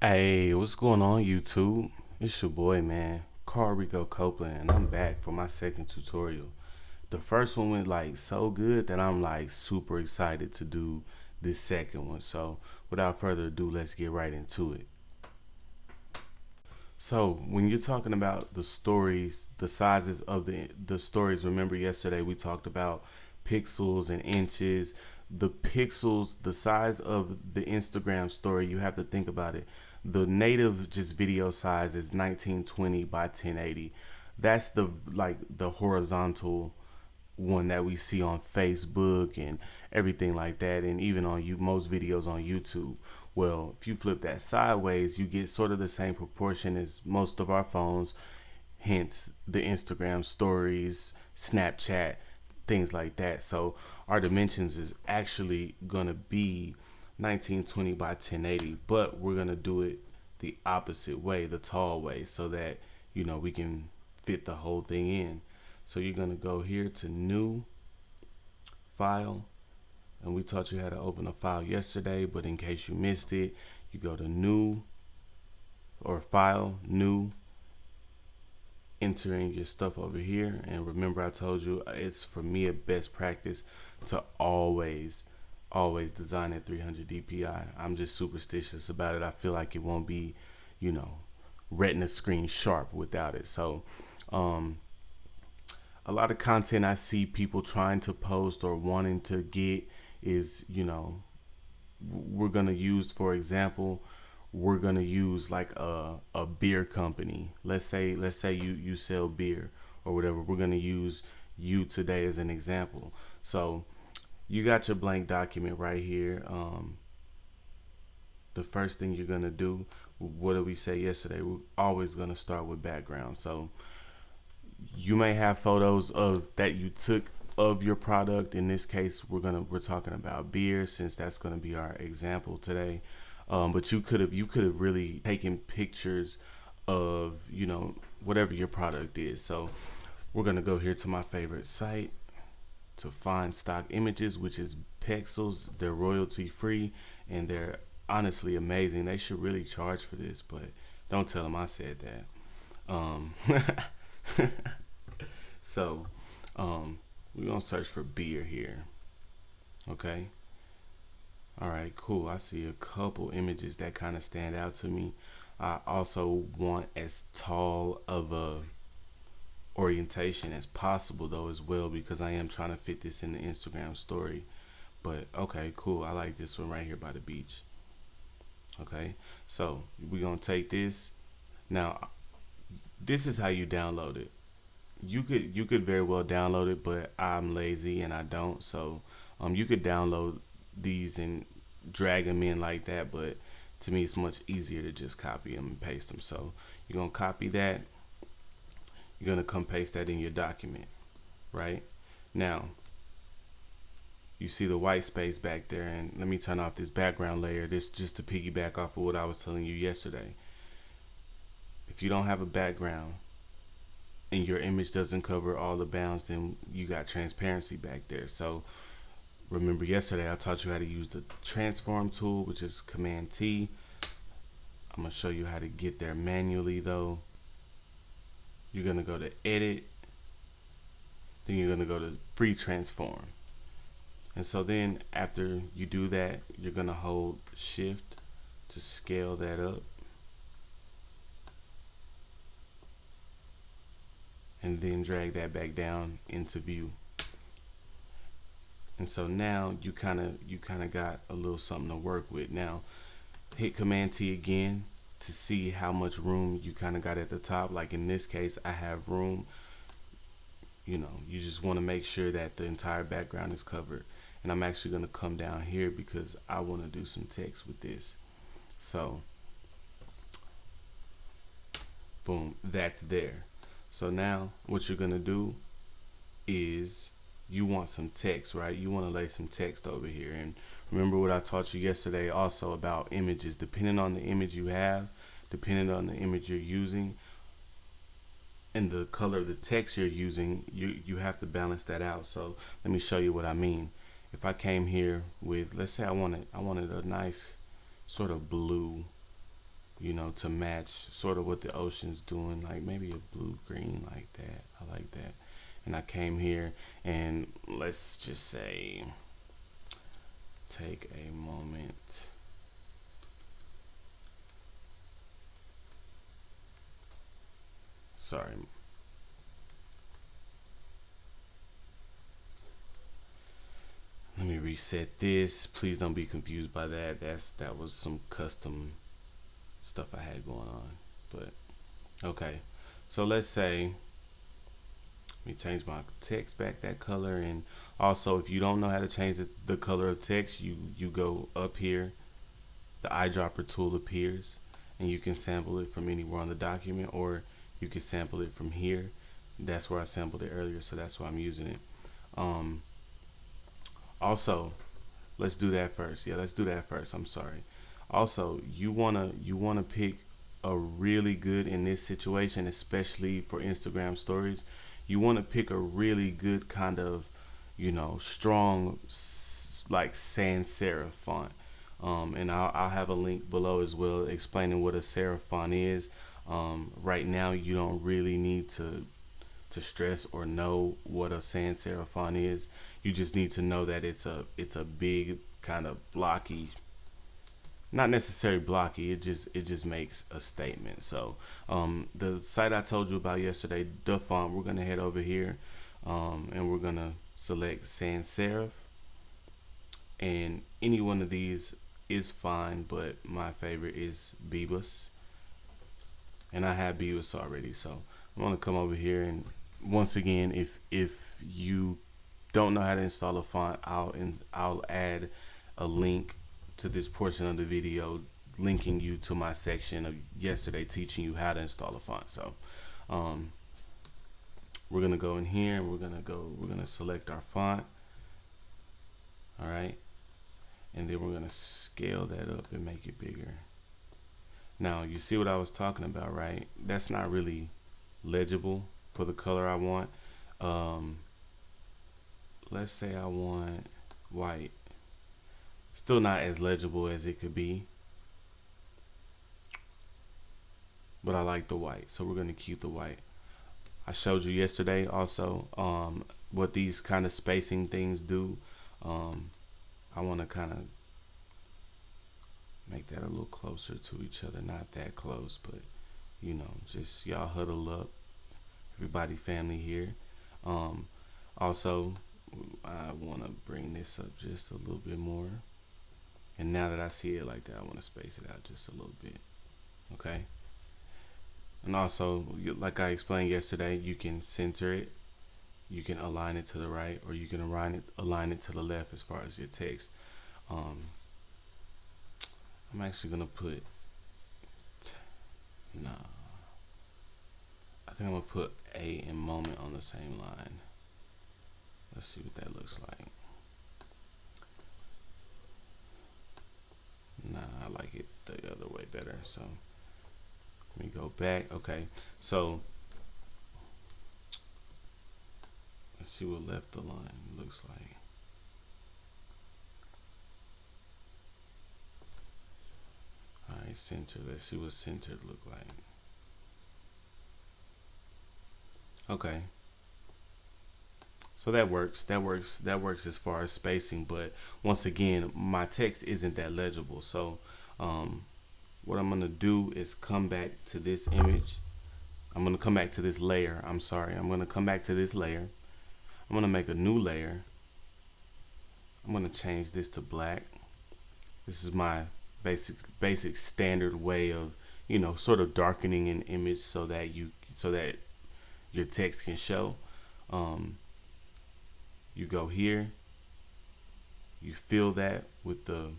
Hey, what's going on YouTube? It's your boy, man, Carl Rico Copeland, and I'm back for my second tutorial. The first one went like so good that I'm like super excited to do this second one. So without further ado, let's get right into it. So when you're talking about the stories, the sizes of the stories, remember yesterday we talked about pixels and inches. The pixels, the size of the Instagram story, you have to think about it. The native just video size is 1920 by 1080. That's the horizontal one that we see on Facebook and everything like that, and even on most videos on YouTube. Well, if you flip that sideways, you get sort of the same proportion as most of our phones, hence the Instagram stories, Snapchat, things like that. So our dimensions is actually gonna be 1920 by 1080, but we're gonna do it the opposite way, the tall way, so that we can fit the whole thing in. So you're gonna go here to new file, and we taught you how to open a file yesterday, but in case you missed it, you go to new or file, new, entering your stuff over here. And remember, I told you it's for me a best practice to always design at 300 dpi. I'm just superstitious about it. I feel like it won't be, you know, retina screen sharp without it. So a lot of content I see people trying to post or wanting to get is, we're going to use, for example, we're going to use like a beer company. Let's say you sell beer or whatever. We're going to use you today as an example. So you got your blank document right here. The first thing you're going to do, what did we say yesterday? We're always going to start with background. So you may have photos of that you took of your product. In this case, we're talking about beer, since that's gonna be our example today. But you could have really taken pictures of whatever your product is. So we're gonna go here to my favorite site to find stock images, which is Pexels. They're royalty free and they're honestly amazing. They should really charge for this, but don't tell them I said that. So we're gonna search for beer here. Okay. All right, cool. I see a couple images that kind of stand out to me. I also want as tall of a orientation as possible though as well, because I am trying to fit this in the Instagram story. But okay, cool. I like this one right here by the beach. Okay, so we're gonna take this. Now this is how you download it. You could very well download it, but I'm lazy and I don't. So you could download these and drag them in like that, but to me it's much easier to just copy them and paste them. So you're gonna copy that, you're gonna come paste that in your document. Right now you see the white space back there, and let me turn off this background layer. This just to piggyback off of what I was telling you yesterday. If you don't have a background and your image doesn't cover all the bounds, then you got transparency back there. So remember yesterday I taught you how to use the transform tool, which is Command T. I'm gonna show you how to get there manually though. You're gonna go to edit, then you're gonna go to free transform. And so then after you do that, you're gonna hold shift to scale that up, and then drag that back down into view. And so now you kind of got a little something to work with. Now hit Command T again to see how much room you kind of got at the top. Like in this case, I have room. You just want to make sure that the entire background is covered. And I'm actually going to come down here because I want to do some text with this. So boom, that's there. So now what you're going to do is you want some text, right? You want to lay some text over here. And remember what I taught you yesterday also about images. Depending on the image you have, depending on the image you're using, and the color of the text you're using, you have to balance that out. So let me show you what I mean. If I came here with, let's say I wanted a nice sort of blue, you know, to match sort of what the ocean's doing, like maybe a blue green like that. I like that. And I came here and let's just say, take a moment. Sorry. Let me reset this. Please don't be confused by that. That was some custom stuff I had going on. But okay. So let's say, let me change my text back that color. And also, if you don't know how to change the color of text, you go up here, the eyedropper tool appears, and you can sample it from anywhere on the document, or you can sample it from here. That's where I sampled it earlier, so that's why I'm using it. um, Also, let's do that first. Yeah, let's do that first. I'm sorry. Also, you wanna pick a really good, in this situation, especially for Instagram stories. You wanna pick a really good kind of, you know, strong like sans serif font. And I'll have a link below as well explaining what a serif font is. Right now, you don't really need to stress or know what a sans serif font is. You just need to know that it's a big kind of blocky, not necessarily blocky. It just makes a statement. So the site I told you about yesterday, the font, we're gonna head over here, and we're gonna select sans serif, and any one of these is fine, but my favorite is Bebus, and I have Bebus already. So I'm gonna come over here, and once again, if you don't know how to install a font, I'll add a link to this portion of the video, linking you to my section of yesterday teaching you how to install a font. So um, we're gonna go in here and we're gonna select our font. All right, and then we're gonna scale that up and make it bigger. Now you see what I was talking about, right? That's not really legible for the color I want. Um, let's say I want white. Still not as legible as it could be, but I like the white, so we're gonna keep the white. I showed you yesterday also what these kind of spacing things do. I want to kind of make that a little closer to each other, not that close, but you know, just y'all huddle up, everybody family here. Also, I want to bring this up just a little bit more, and now that I see it like that, I want to space it out just a little bit. Okay. And also, like I explained yesterday, you can center it, you can align it to the right, or you can align it to the left as far as your text. I'm actually gonna put no. I think I'm gonna put A and moment on the same line. Let's see what that looks like. Nah, I like it the other way better. So let me go back. Okay, so let's see what left align looks like. Alright, center. Let's see what centered look like. Okay. So that works. That works as far as spacing, but once again, my text isn't that legible. So what I'm gonna do is come back to this image. I'm gonna come back to this layer. I'm sorry. I'm gonna come back to this layer. I'm gonna make a new layer. I'm gonna change this to black. This is my basic standard way of, you know, sort of darkening an image so that your text can show. You go here, you fill that with the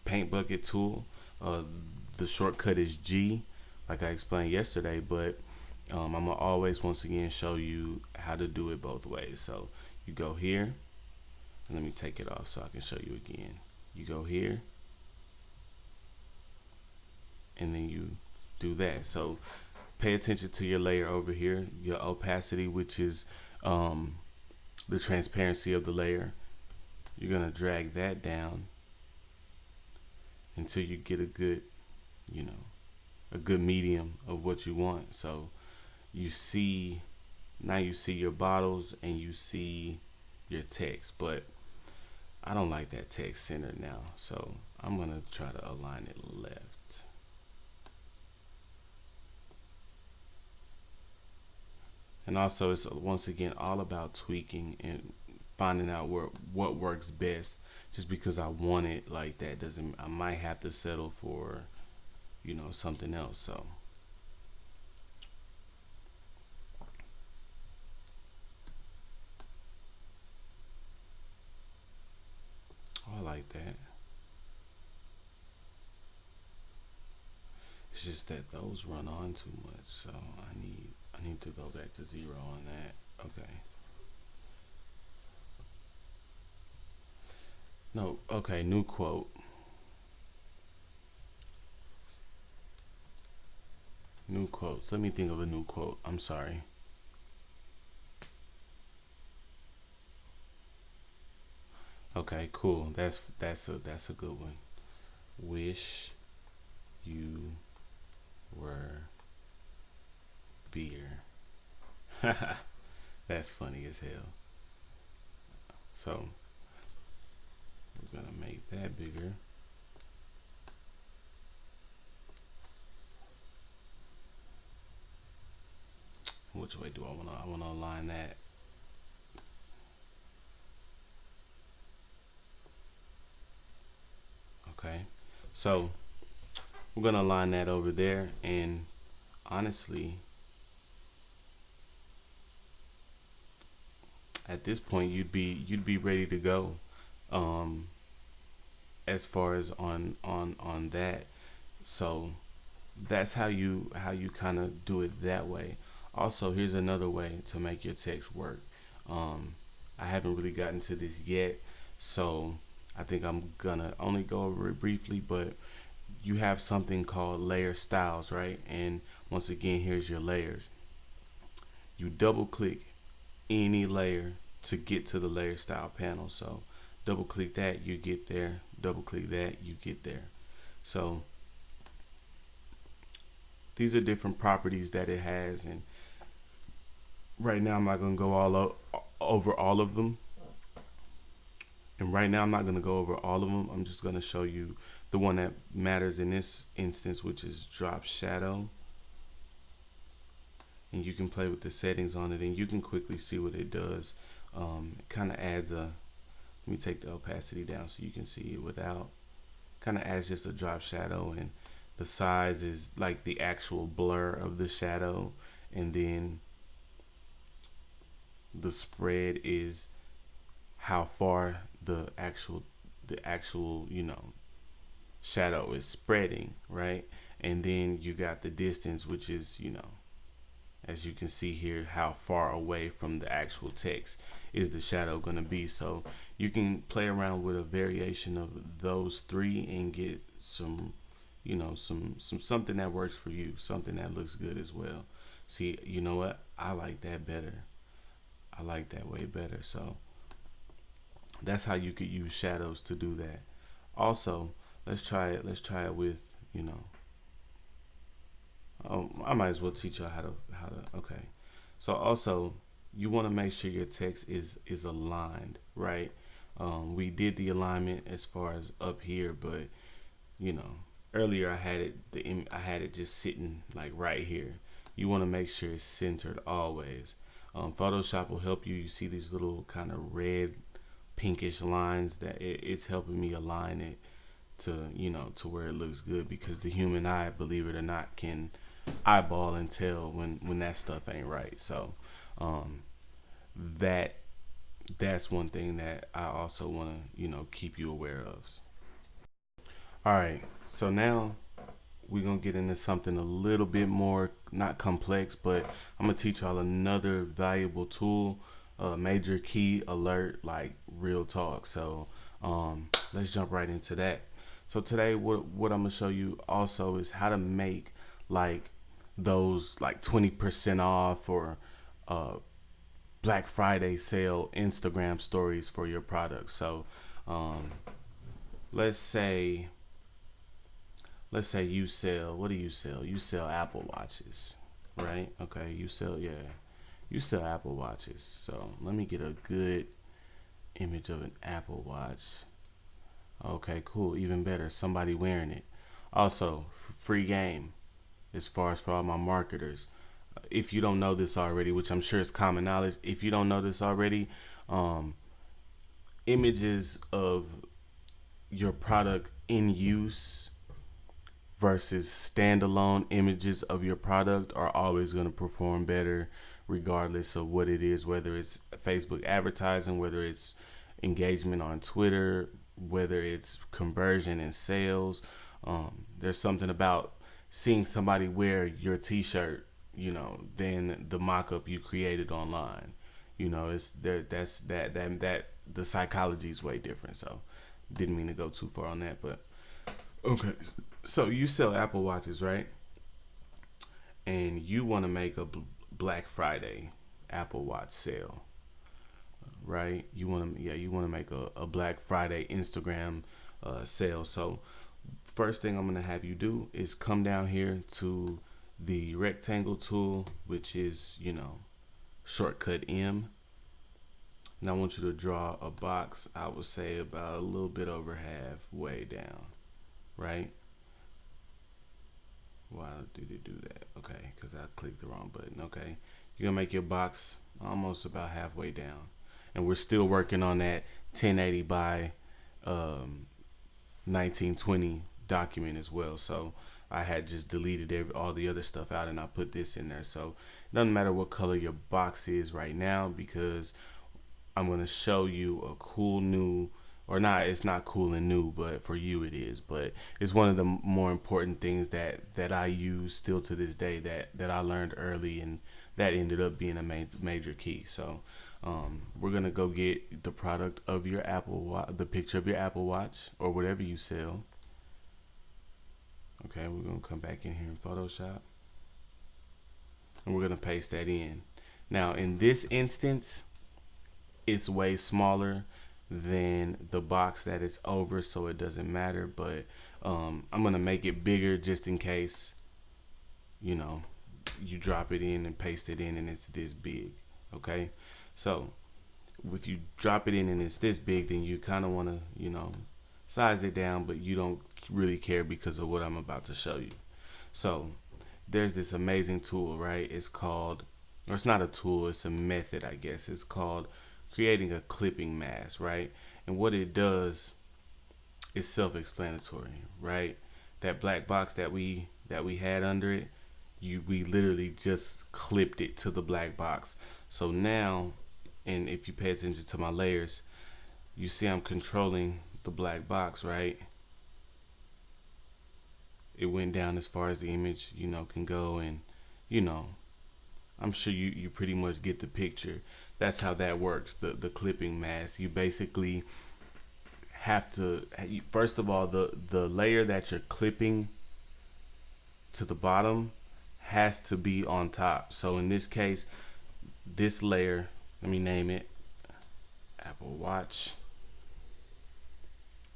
paint bucket tool. The shortcut is G, like I explained yesterday, but I'm gonna always once again show you how to do it both ways. So you go here, and let me take it off so I can show you again. You go here, and then you do that. So pay attention to your layer over here, your opacity, which is the transparency of the layer. You're gonna drag that down until you get a good, you know, a good medium of what you want. So you see, now you see your bottles and you see your text, but I don't like that text centered now. So I'm gonna try to align it left. And also it's once again all about tweaking and finding out what works best. Just because I want it like that doesn't, I might have to settle for, something else. So I like that. It's just that those run on too much, so I need to go back to zero on that. Okay. No, okay, new quote. New quotes. Let me think of a new quote. I'm sorry. Okay, cool. That's a good one. Wish you were beer. That's funny as hell. So we're gonna make that bigger. Which way do I wanna? I wanna align that. Okay. So we're gonna align that over there, and honestly, at this point, you'd be ready to go. Um, as far as on that, so that's how you kind of do it that way. Also, here's another way to make your text work. Um, I haven't really gotten to this yet, so I think I'm gonna only go over it briefly, but you have something called layer styles, right? And once again, here's your layers. You double click any layer to get to the layer style panel. So double click that, you get there. Double click that, you get there. So these are different properties that it has, and right now I'm not going to go over all of them. And right now I'm not going to go over all of them. I'm just going to show you the one that matters in this instance, which is drop shadow. And you can play with the settings on it, and you can quickly see what it does. It kind of adds a, let me take the opacity down so you can see it without, kind of adds just a drop shadow, and the size is like the actual blur of the shadow, and then the spread is how far the actual shadow is spreading, right? And then you got the distance, which is, as you can see here, how far away from the actual text is the shadow going to be. So you can play around with a variation of those three and get some, something that works for you, something that looks good as well. See, you know what? I like that better. I like that way better. So that's how you could use shadows to do that. Also, let's try it. Let's try it with, you know, I might as well teach you how to. Okay. So also, you want to make sure your text is aligned, right? We did the alignment as far as up here, but you know, earlier I had it just sitting like right here. You want to make sure it's centered always. Photoshop will help you. You see these little kind of red pinkish lines that it's helping me align it to to where it looks good, because the human eye, believe it or not, can eyeball and tell when that stuff ain't right. So um, that that's one thing that I also want to keep you aware of. All right, so now we're gonna get into something a little bit more not complex, but I'm gonna teach y'all another valuable tool, major key alert, like real talk. So let's jump right into that. So today, what I'm gonna show you also is how to make like those like 20% off or uh, Black Friday sale Instagram stories for your product. So um, let's say let's say you sell, what do you sell? You sell Apple Watches, right? Okay, you sell, yeah, you sell Apple Watches. So let me get a good image of an Apple Watch. Okay, cool, even better, somebody wearing it. Also, free game as far as for all my marketers. If you don't know this already, which I'm sure is common knowledge, if you don't know this already, um, images of your product in use versus standalone images of your product are always going to perform better regardless of what it is, whether it's Facebook advertising, whether it's engagement on Twitter, whether it's conversion and sales. There's something about seeing somebody wear your t-shirt, than the mock-up you created online. It's there. That's that the psychology is way different. So didn't mean to go too far on that, but okay. So you sell Apple Watches, right? And you want to make a Black Friday Apple Watch sale, right? You want to make a Black Friday Instagram sale. So first thing I'm gonna have you do is come down here to the rectangle tool, which is shortcut M. And I want you to draw a box. I would say about a little bit over halfway down, right? Why did it do that? Okay, because I clicked the wrong button. Okay, you're gonna make your box almost about halfway down, and we're still working on that 1080 by 1920 document as well. So I had just deleted all the other stuff out, and I put this in there. So it doesn't matter what color your box is right now, because I'm going to show you a cool new, or not, it's not cool and new, but for you it is, but it's one of the more important things that I use still to this day, that I learned early, and that ended up being a major key. So we're going to go get the product of your Apple Watch, the picture of your Apple Watch or whatever you sell. Okay, we're going to come back in here in Photoshop, and we're going to paste that in. Now in this instance, it's way smaller than the box that it's over, so it doesn't matter, but I'm gonna make it bigger just in case you drop it in and paste it in and it's this big. Okay, so if you drop it in and it's this big, then you kind of want to size it down, but you don't really care because of what I'm about to show you. So there's this amazing tool, right? It's called, or it's not a tool, it's a method, I guess. It's called creating a clipping mask, right? And what it does is self-explanatory, right? That black box that we had under it, we literally just clipped it to the black box. So now, and if you pay attention to my layers, you see I'm controlling the black box, right? It went down as far as the image can go, and I'm sure you pretty much get the picture. That's how that works, the clipping mask. You basically have to, first of all, the layer that you're clipping to the bottom has to be on top. So in this case, this layer, let me name it Apple Watch.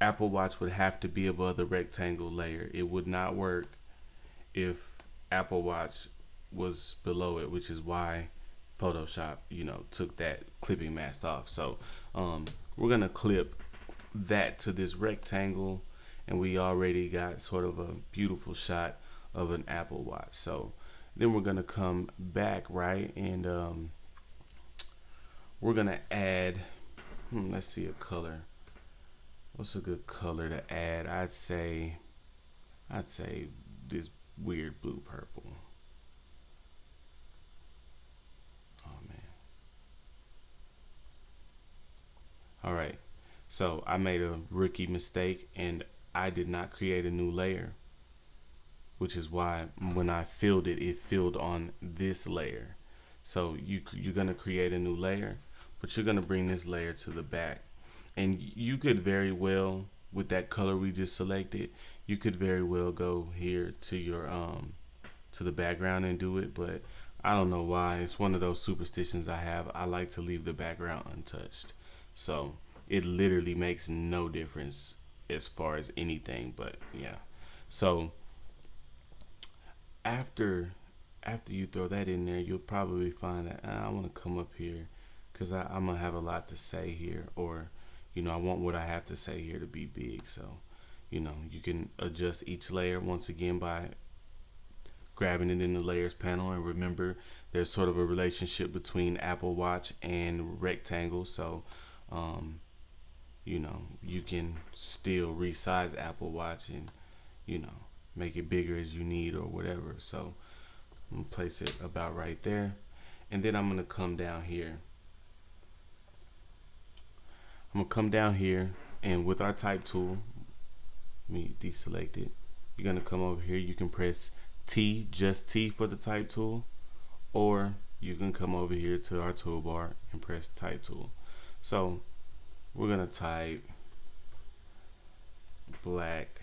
Apple Watch would have to be above the rectangle layer. It would not work if Apple Watch was below it, which is why Photoshop took that clipping mask off. So we're gonna clip that to this rectangle, and we already got sort of a beautiful shot of an Apple Watch. So then we're gonna come back, right, and we're gonna add let's see, a color. What's a good color to add? I'd say this weird blue purple. Oh man. All right. So I made a rookie mistake, and I did not create a new layer, which is why when I filled it, it filled on this layer. So you're gonna create a new layer, but you're gonna bring this layer to the back. And you could very well, with that color we just selected, you could very well go here to your to the background and do it, but I don't know why. It's one of those superstitions I have. I like to leave the background untouched. So it literally makes no difference as far as anything, but yeah. So after after you throw that in there, you'll probably find that I want to come up here because I'm gonna have a lot to say here, or I want what I have to say here to be big. So you can adjust each layer once again by grabbing it in the layers panel. And remember, there's sort of a relationship between Apple Watch and rectangle. So you can still resize Apple Watch and you know make it bigger as you need or whatever. So I'm gonna place it about right there, and then I'm gonna come down here. I'm gonna come down here, and with our type tool, let me deselect it. You're gonna come over here. You can press T, just T for the type tool, or you can come over here to our toolbar and press type tool. So we're gonna type Black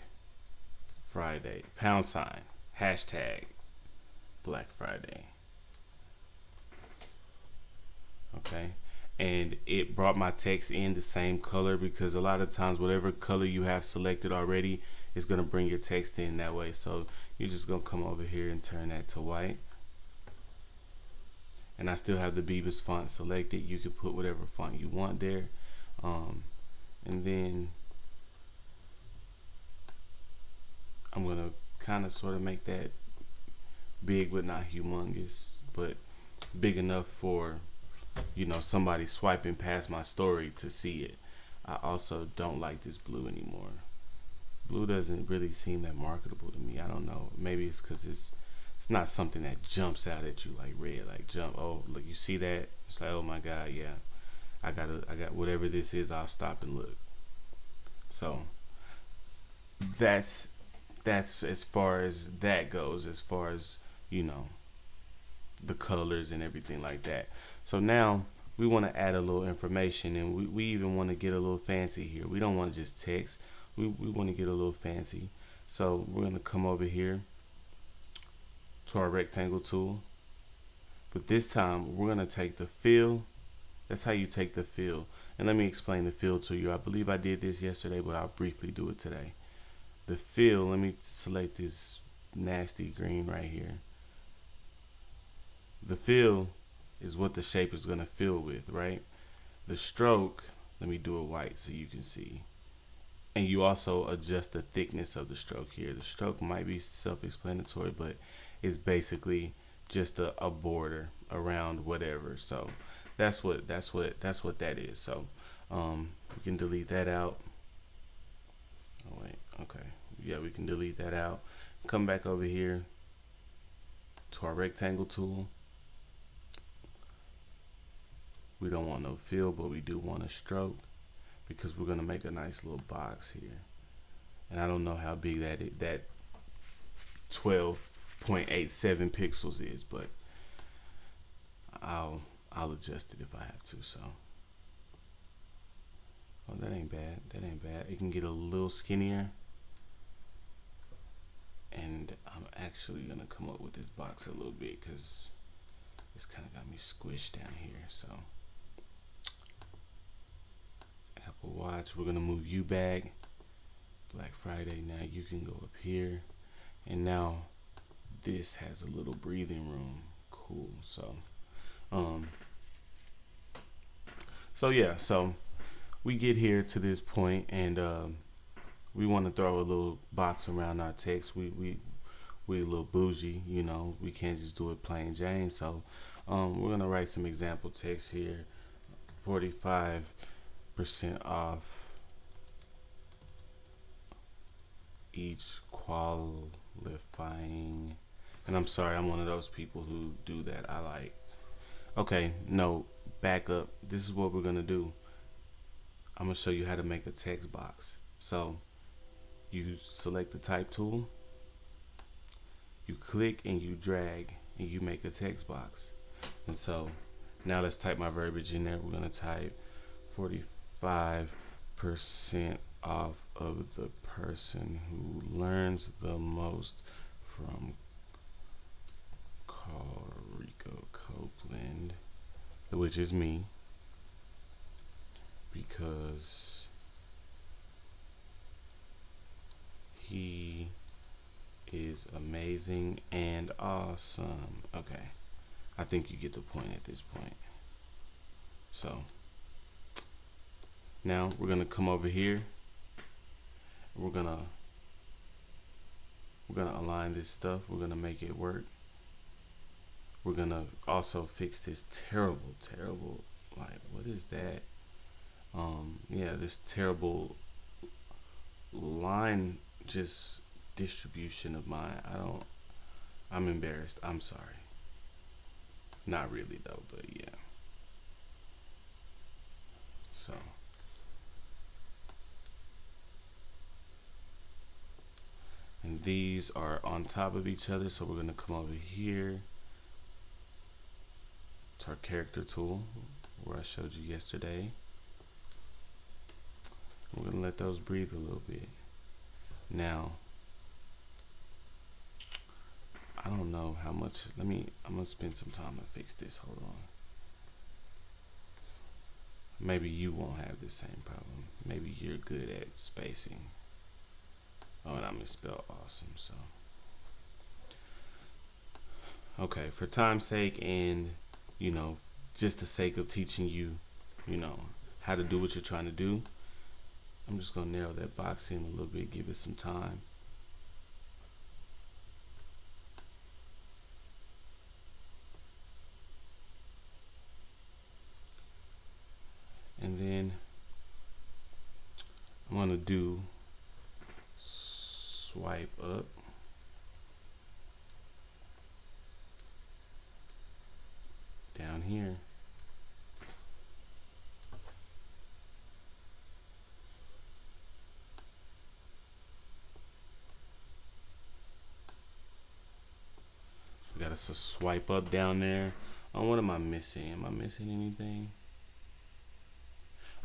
Friday, #, hashtag Black Friday. Okay, and it brought my text in the same color, because a lot of times whatever color you have selected already is going to bring your text in that way. So you're just going to come over here and turn that to white, and I still have the Beavis font selected. You can put whatever font you want there, and then I'm going to kind of sort of make that big but not humongous, but big enough for somebody swiping past my story to see it. I also don't like this blue anymore. Blue doesn't really seem that marketable to me. I don't know. Maybe it's because it's not something that jumps out at you like red, like jump. Oh, look, you see that? It's like, oh my God, yeah. I got whatever this is. I'll stop and look. So that's as far as that goes. As far as the colors and everything like that. So now we want to add a little information, and we even want to get a little fancy here. We don't want to just text. We want to get a little fancy. So we're going to come over here to our rectangle tool, but this time we're going to take the fill. That's how you take the fill. And let me explain the fill to you. I believe I did this yesterday, but I'll briefly do it today. The fill, let me select this nasty green right here. The fill is what the shape is going to fill with, right? The stroke, let me do it white so you can see. And you also adjust the thickness of the stroke here. The stroke might be self-explanatory, but it's basically just a border around whatever. So that's what that is. So we can delete that out. Oh wait, okay. Yeah, we can delete that out. Come back over here to our rectangle tool. We don't want no fill, but we do want a stroke, because we're gonna make a nice little box here. And I don't know how big that 12.87 pixels is, but I'll adjust it if I have to. So, oh, that ain't bad. That ain't bad. It can get a little skinnier, and I'm actually gonna come up with this box a little bit because it's kind of got me squished down here. So. Apple Watch, we're gonna move you back. Black Friday, now you can go up here, and now this has a little breathing room. Cool. So yeah, so we get here to this point, and we want to throw a little box around our text. We a little bougie, we can't just do it plain Jane. So we're gonna write some example text here. 45% off each qualifying, and I'm sorry, I'm one of those people who do that. Okay, no, back up. This is what we're gonna do. I'm gonna show you how to make a text box. So you select the type tool, you click and you drag, and you make a text box. And so now let's type my verbiage in there. We're gonna type 45% off of the person who learns the most from Rico Copeland, which is me, because he is amazing and awesome. Okay, I think you get the point at this point. So now we're gonna come over here. We're gonna align this stuff. We're gonna make it work. We're gonna also fix this terrible, like, what is that? Yeah, this terrible line just distribution of mine. I'm embarrassed. I'm sorry. Not really though, but yeah. So and these are on top of each other, so we're gonna come over here to our character tool where I showed you yesterday. We're gonna let those breathe a little bit. Now, I don't know how much, I'm gonna spend some time to fix this, hold on. Maybe you won't have the same problem. Maybe you're good at spacing. Oh, and I misspelled awesome, so. Okay, for time's sake and, you know, just the sake of teaching you, you know, how to do what you're trying to do, I'm just gonna narrow that box in a little bit, give it some time. And then I'm gonna do swipe up. Down here. We got us a swipe up down there. Oh, what am I missing? Am I missing anything?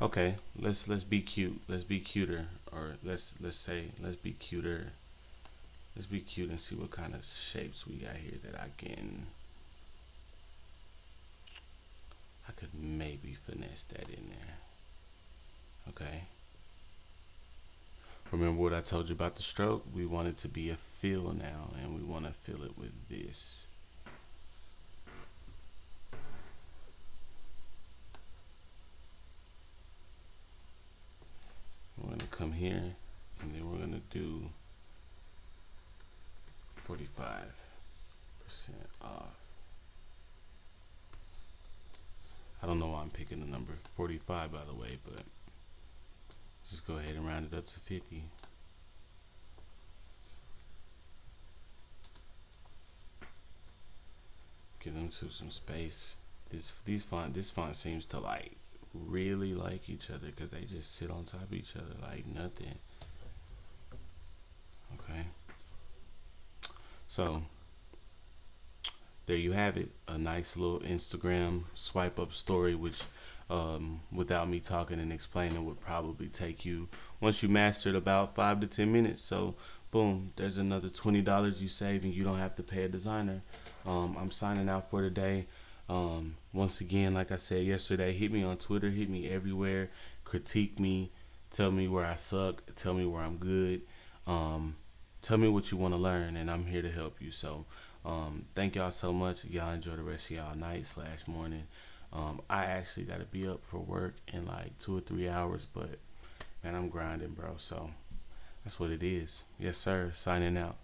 Okay, let's be cute. Let's be cuter, or let's be cuter. Let's be cute and see what kind of shapes we got here that I could maybe finesse that in there. Okay. Remember what I told you about the stroke? We want it to be a fill now, and we want to fill it with this. We're going to come here, and then we're going to do 45% off. I don't know why I'm picking the number 45, by the way, but just go ahead and round it up to 50. Give them to some space. This font seems to like really like each other because they just sit on top of each other like nothing. Okay. So there you have it, a nice little Instagram swipe up story, which without me talking and explaining would probably take you, once you mastered, about 5 to 10 minutes. So boom, there's another $20 you save and you don't have to pay a designer. I'm signing out for today. Once again, like I said yesterday, hit me on Twitter, hit me everywhere, critique me, tell me where I suck, tell me where I'm good, tell me what you want to learn, and I'm here to help you. So thank y'all so much. Y'all enjoy the rest of y'all night / morning. I actually got to be up for work in like 2 or 3 hours, but man, I'm grinding, bro. So that's what it is. Yes, sir. Signing out.